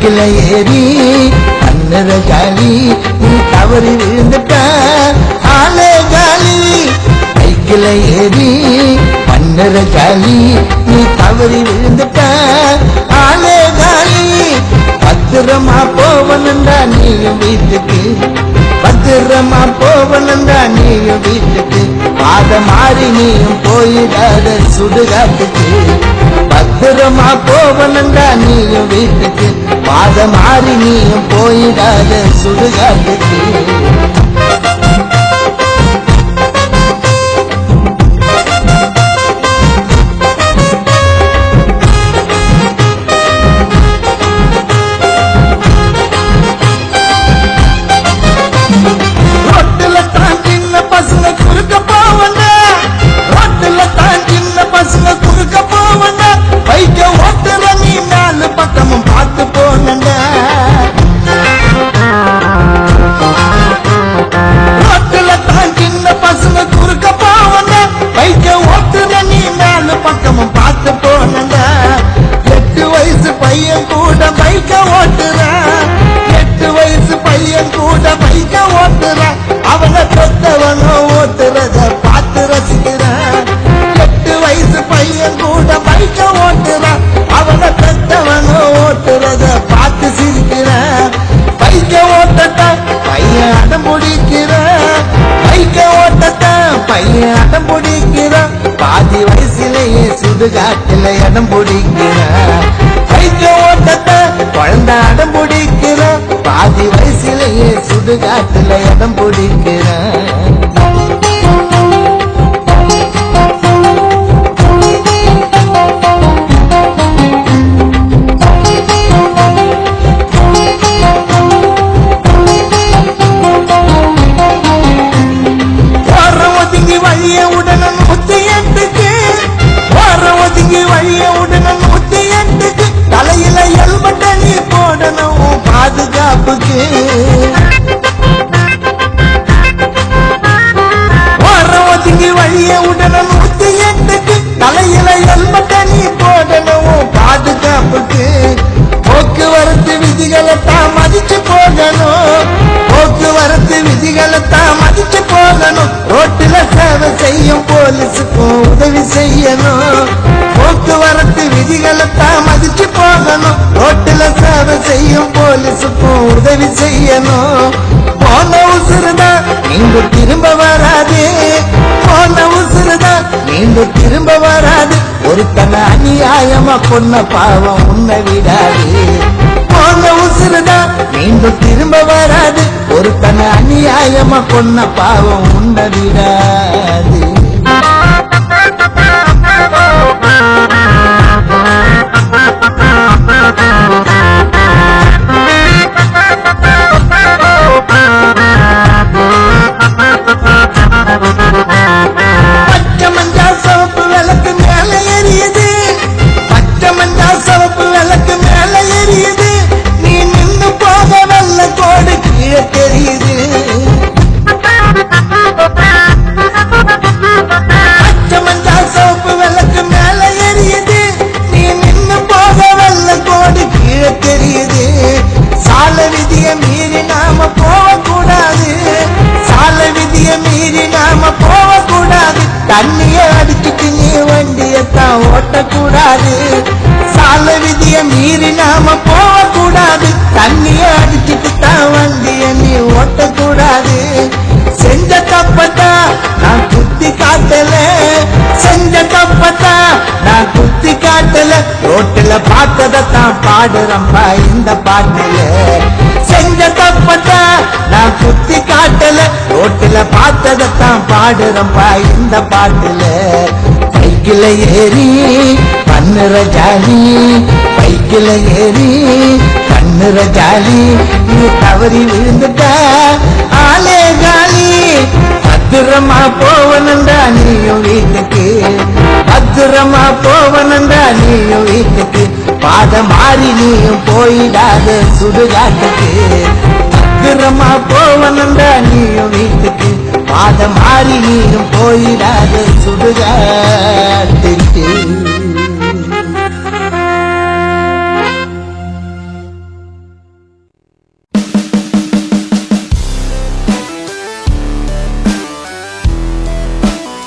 பைக்கில ஏறி கண்ணுற ஜாலி நீ தவறி விழுந்துட்ட ஆளே காலி பைக்கில ஏறி கண்ணுற ஜாலி நீ தவறி விழுந்துட்ட ஆளே காலி பத்திரமா போவனண்டா நீயும் வீட்டுக்கு பத்திரமா போவனண்டா நீயும் வீட்டுக்கு பாத மாறி நீயும் போயிடாத சுடுகாட்டுக்கு பத்திரமா போவனண்டா நீயும் வீட்டுக்கு பாத மாறி நீயும் போயிடாத சுடுகாட்டுக்கு பாதி வயசிலேயே சுடுகாட்டில இடம் பிடிக்கிற பைக்க ஓட்டத்தை குழந்தை அடம் பிடிக்கிற பாதி வயசிலேயே சுடுகாட்டில இடம் பிடிக்கிற போக்குவரத்து விதிகளைத்தான் மதிச்சு போகணும் போக்குவரத்து விதிகளைத்தான் மதிச்சு போகணும் ரோட்டில சேவை செய்யும் போலீஸுக்கும் உதவி செய்யணும் போக்குவரத்து விதிகளைத்தான் மதிச்சு போகணும் ரோட்டில சேவை செய்யும் போலீஸுக்கும் உதவி செய்யணும் போன உசுறுதான் நீங்க திரும்ப வராது போன உசுறுதான் நீங்க திரும்ப வராது ஒருத்தனை அநியாயமா கொன்ன பாவம் உன்னை விடாது போன உசுறுதான் மீண்டும் திரும்ப வராது ஒருத்தனை அநியாயமா கொன்ன பாவம் உன்னை விடாது தண்ணிய அடிச்சுட்டு நீ வண்டியத்தான் ஓட்டக்கூடாது சால விதிய மீறி நாம போகக்கூடாது தண்ணிய அடிச்சுட்டு தான் வண்டிய நீ ஓட்டக்கூடாது செஞ்ச தப்பத்தா நான் குத்தி காட்டல செஞ்ச தப்பத்தா நான் குத்தி காட்டல ரோட்டுல பார்த்ததான் பாடுறம்பா இந்த பாட்டுல செஞ்ச தப்பத்தா நான் குத்தி காட்டல ரோட்டுல பார்த்ததான் பாடுறம்பா இந்த பாட்டுல பைக்கில ஏறி கண்ணுற ஜாலி பைக்கில ஏறி கண்ணுற ஜாலி நீ தவறி விழுந்துட்ட ஆளே காலி பத்திரமா போவனண்டா நீயும் வீட்டுக்கு பத்திரமா போவனண்டா நீயும் வீட்டுக்கு பாத மாறி நீயும் போயிடாத சுடுகாட்டுக்கு பத்திரமா போவனண்டா நீயும் வீட்டுக்கு பாத மாறி நீயும் போயிடாத சுடுகாட்டுக்கு